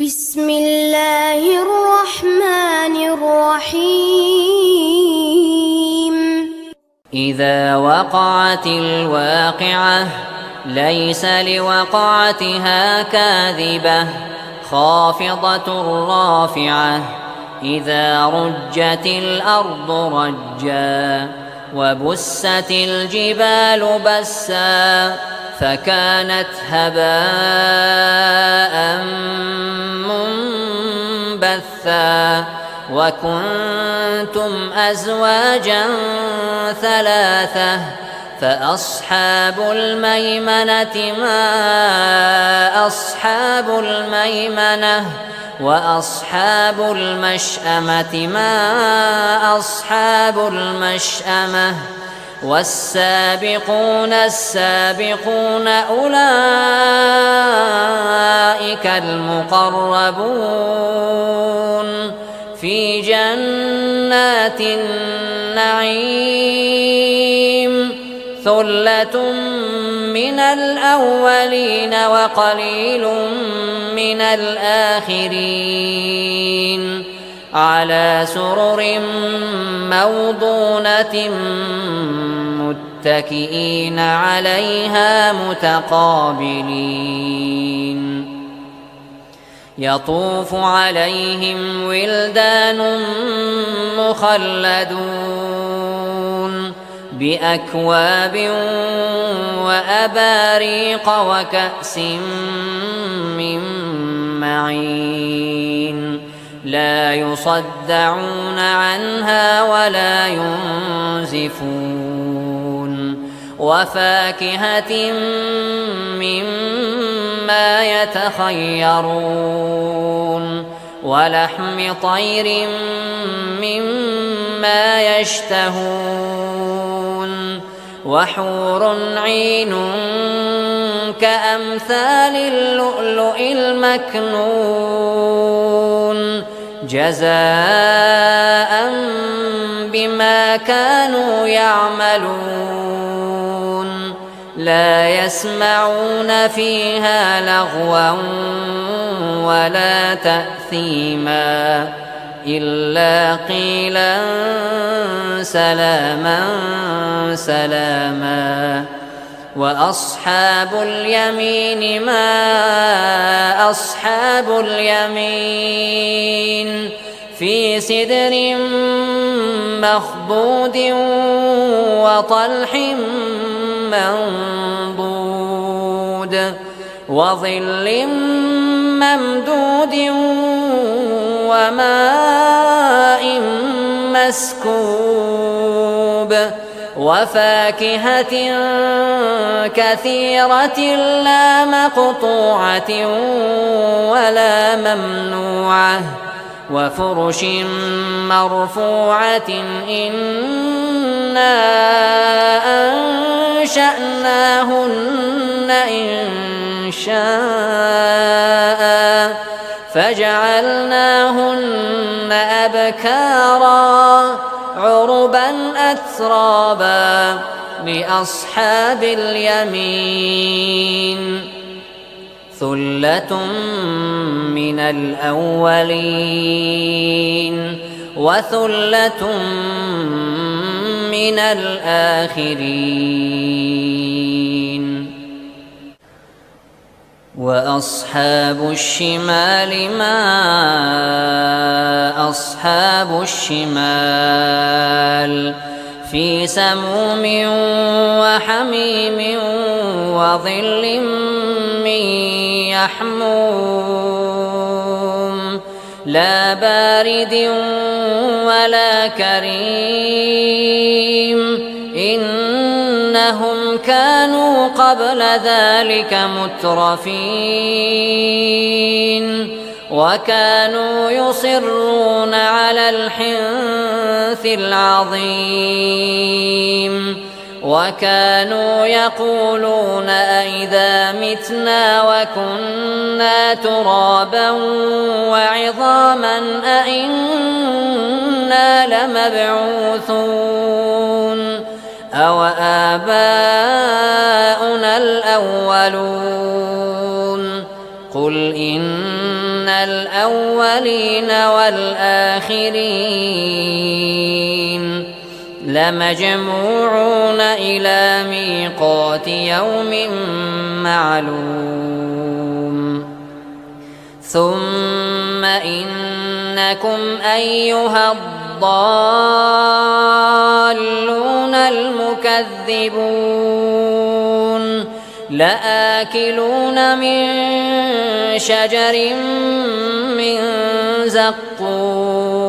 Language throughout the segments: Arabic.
بسم الله الرحمن الرحيم. إذا وقعت الواقعة ليس لوقعتها كاذبة خافضة رافعة إذا رجت الأرض رجا وبست الجبال بسا فكانت هباء منبثا وكنتم أزواجا ثلاثة فأصحاب الميمنة ما أصحاب الميمنة وأصحاب المشأمة ما أصحاب المشأمة والسابقون السابقون أولئك المقربون في جنات النعيم ثلة من الأولين وقليل من الآخرين على سرر موضونة متكئين عليها متقابلين يطوف عليهم ولدان مخلدون بأكواب وأباريق وكأس من معين لا يصدعون عنها ولا ينزفون وفاكهة مما يتخيرون ولحم طير مما يشتهون وحور عين كأمثال اللؤلؤ المكنون جزاء بما كانوا يعملون لا يسمعون فيها لغوا ولا تأثيما إلا قيلا سلاما سلاما وأصحاب اليمين ما أصحاب اليمين في سدر مخضود وطلح منضود وظل ممدود وماء مسكوب وفاكهة كثيرة لا مقطوعة ولا ممنوعة وفرش مرفوعة إنا أنشأناهن إنشاء فجعلناهن أبكارا عربا أترابا لأصحاب اليمين ثلة من الأولين وثلة من الآخرين وأصحاب الشمال ما أصحاب الشمال في سموم وحميم وظل من يحموم لا بارد ولا كريم إنهم كانوا قبل ذلك مترفين وكانوا يصرون على الحنث العظيم وكانوا يقولون أئذا متنا وكنا ترابا وعظاما أئنا لمبعوثون أو آباؤنا الأولون قل إن الأولين والآخرين لمجموعون إلى ميقات يوم معلوم ثم إنكم أيها الضالون المكذبون لآكلون من شجر من زقوم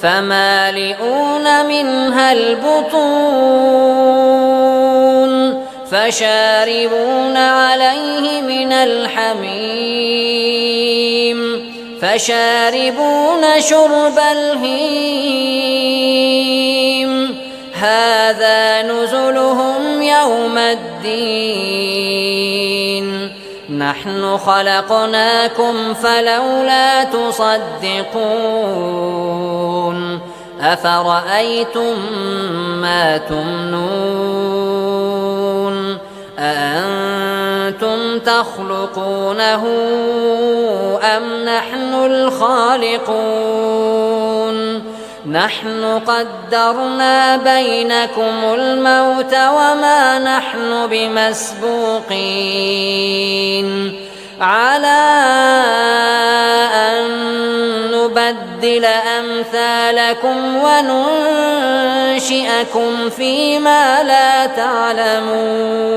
فمالئون منها البطون فشاربون عليه من الحميم فشاربون شرب الهيم هذا نزلهم يوم الدين نحن خلقناكم فلولا تصدقون أفرأيتم ما تمنون أأنتم تخلقونه أم نحن الخالقون نحن قدرنا بينكم الموت وما نحن بمسبوقين على أن نبدل أمثالكم وننشئكم فيما لا تعلمون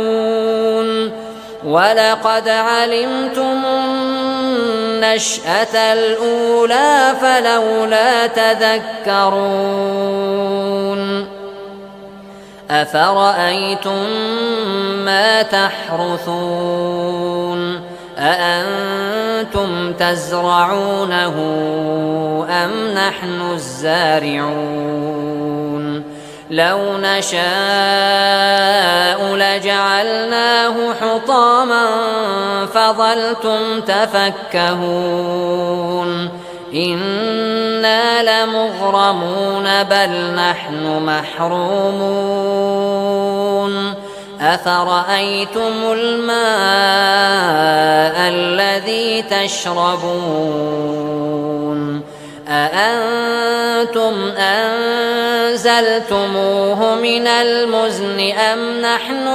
ولقد علمتم النشأة الأولى فلولا تذكرون أفرأيتم ما تحرثون أأنتم تزرعونه أم نحن الزارعون لو نشاء لجعلناه حطاما فظلتم تفكهون إنا لمغرمون بل نحن محرومون أفرأيتم الماء الذي تشربون أأنتم أنزلتموه من المزن أم نحن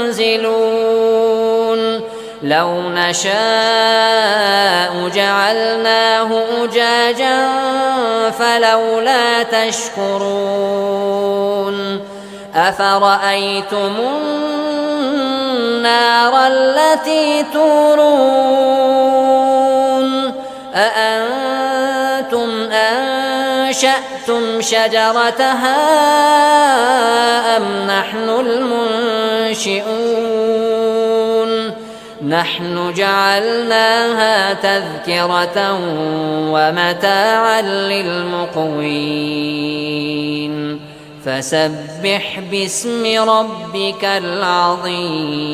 المنزلون لو نشاء جعلناه أجاجا فلولا تشكرون أفرأيتم النار التي تورون أأنتم أنشأتم شجرتها أم نحن المنشئون نحن جعلناها تذكرة ومتاعا للمقوين فسبح باسم ربك العظيم